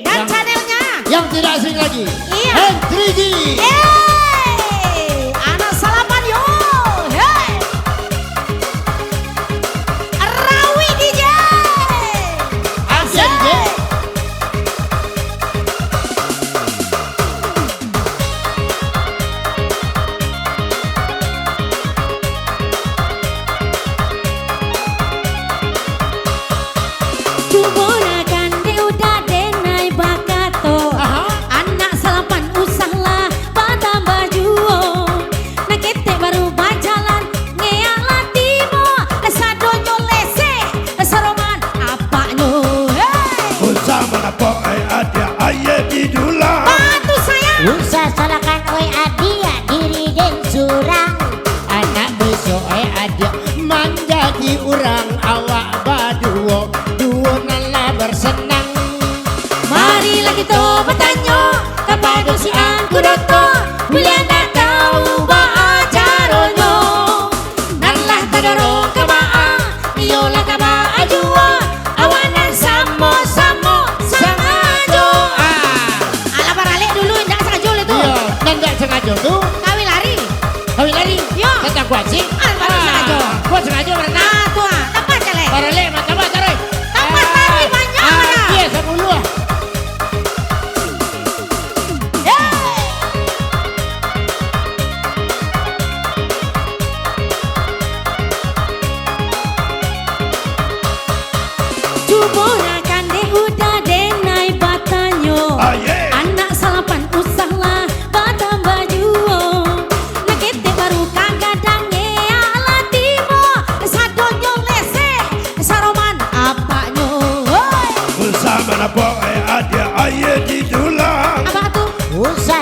dan channelnya yang tidak asing lagi. Iya. N3G. Anak salapan yo. Hey. Rawi DJ. Asia DJ. Cubonakan de udah denai bakato. Anak salapan usahlah pada baju. Nakete baru bajalan ngeak latimo. Desa donyo lese, desa roman apanya. Hey. Usah menapa ada ayah di dulang. Bantu saya. Usah salahkan oi adia diri dan surang. Anak besok adik menjadi orang awak baduo. Duo nala bersenang. Marilah kita bertanya kepada si Angku Doto. Bila nak tahu ba'a caronyo. Nalah tadaro kaba'a, iyolah kaba'a jua. Awanan samo-samo sangajo. Alah baralik dulu, tidak sengaja itu. Iya, nggak sengaja tuh. Kawin lari. Kami lari. Yo. Tentang kuat sih. Baru sengaja. Kuat sengaja berenang. Nah tuh, dapat cale. Barale, mantap tarik. Dapat lari banyak mana. Iya, 10. Cubonakan deh udah denai batanyo. Aye. Anak salapan usahlah batang baju. Nakete baru kagadang ngeak latimo. Desa donyo lese, desa roman apanya. Hoi. Usah menapa ada ayah di dulang. Apa tuh? Usah